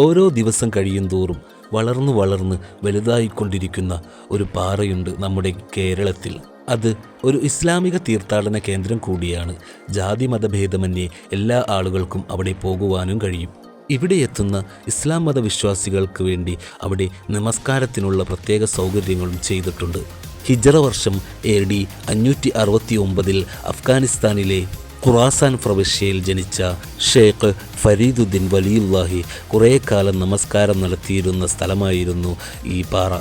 ഓരോ ദിവസം കഴിയുന്തോറും വളർന്നു വളർന്ന് വലുതായിക്കൊണ്ടിരിക്കുന്ന ഒരു പാറയുണ്ട് നമ്മുടെ കേരളത്തിൽ. അത് ഒരു ഇസ്ലാമിക തീർത്ഥാടന കേന്ദ്രം കൂടിയാണ്. ജാതി മതഭേദമന്യേ എല്ലാ ആളുകൾക്കും അവിടെ പോകുവാനും കഴിയും. ഇവിടെ എത്തുന്ന ഇസ്ലാം മതവിശ്വാസികൾക്ക് വേണ്ടി അവിടെ നമസ്കാരത്തിനുള്ള പ്രത്യേക സൗകര്യങ്ങളും ചെയ്തിട്ടുണ്ട്. ഹിജ്റ വർഷം AD 569 അഫ്ഗാനിസ്ഥാനിലെ ഖുറാസാൻ പ്രവിശ്യയിൽ ജനിച്ച ഷേഖ് ഫരീദുദ്ദീൻ വലിയുല്ലാഹി കുറേ കാലം നമസ്കാരം നടത്തിയിരുന്ന സ്ഥലമായിരുന്നു ഈ പാറ.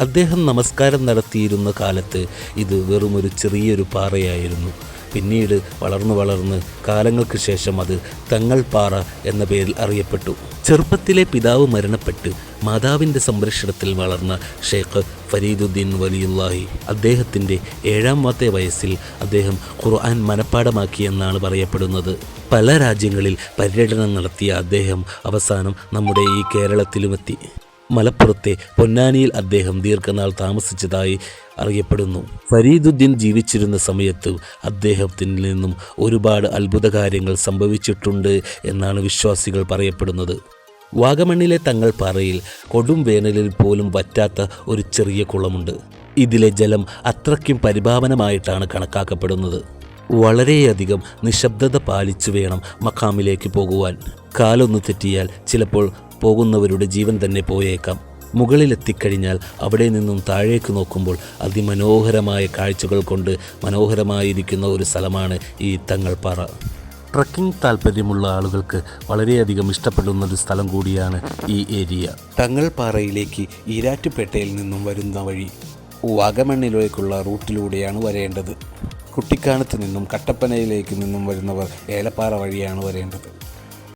അദ്ദേഹം നമസ്കാരം നടത്തിയിരുന്ന കാലത്ത് ഇത് വെറുമൊരു ചെറിയൊരു പാറയായിരുന്നു. പിന്നീട് വളർന്ന് കാലങ്ങൾക്ക് ശേഷം അത് തങ്ങൾ പാറ എന്ന പേരിൽ അറിയപ്പെട്ടു. ചെറുപ്പത്തിലെ പിതാവ് മരണപ്പെട്ട് മാതാവിൻ്റെ സംരക്ഷണത്തിൽ വളർന്ന ഷേഖ് ഫരീദുദ്ദീൻ വലിയുല്ലാഹി അദ്ദേഹത്തിൻ്റെ 7ാമത്തെ വയസ്സിൽ അദ്ദേഹം ഖുർആൻ മനഃപ്പാഠമാക്കിയെന്നാണ് പറയപ്പെടുന്നത്. പല രാജ്യങ്ങളിൽ പര്യടനം നടത്തിയ അദ്ദേഹം അവസാനം നമ്മുടെ ഈ കേരളത്തിലുമെത്തി. മലപ്പുറത്തെ പൊന്നാനിയിൽ അദ്ദേഹം ദീർഘനാൾ താമസിച്ചതായി അറിയപ്പെടുന്നു. ഫരീദുദ്ദീൻ ജീവിച്ചിരുന്ന സമയത്ത് അദ്ദേഹത്തിൽ നിന്നും ഒരുപാട് അത്ഭുത കാര്യങ്ങൾ സംഭവിച്ചിട്ടുണ്ട് എന്നാണ് വിശ്വാസികൾ പറയപ്പെടുന്നത്. വാഗമണ്ണിലെ തങ്ങൾ പാറയിൽ കൊടും വേനലിൽ പോലും വറ്റാത്ത ഒരു ചെറിയ കുളമുണ്ട്. ഇതിലെ ജലം അത്രയ്ക്കും പരിപാവനമായിട്ടാണ് കണക്കാക്കപ്പെടുന്നത്. വളരെയധികം നിശബ്ദത പാലിച്ചു വേണം മഖാമിലേക്ക് പോകുവാൻ. കാലൊന്ന് തെറ്റിയാൽ ചിലപ്പോൾ പോകുന്നവരുടെ ജീവൻ തന്നെ പോയേക്കാം. മുകളിലെത്തിക്കഴിഞ്ഞാൽ അവിടെ നിന്നും താഴേക്ക് നോക്കുമ്പോൾ അതിമനോഹരമായ കാഴ്ചകൾ കൊണ്ട് മനോഹരമായിരിക്കുന്ന ഒരു സ്ഥലമാണ് ഈ തങ്ങൾപ്പാറ. ട്രക്കിംഗ് താല്പര്യമുള്ള ആളുകൾക്ക് വളരെയധികം ഇഷ്ടപ്പെടുന്ന ഒരു സ്ഥലം കൂടിയാണ് ഈ ഏരിയ. തങ്ങൾപ്പാറയിലേക്ക് ഈരാറ്റുപേട്ടയിൽ നിന്നും വരുന്ന വഴി വാഗമണ്ണിലേക്കുള്ള റൂട്ടിലൂടെയാണ് വരേണ്ടത്. കുട്ടിക്കാനത്ത് നിന്നും കട്ടപ്പനയിലേക്ക് നിന്നും വരുന്നവർ ഏലപ്പാറ വഴിയാണ് വരേണ്ടത്.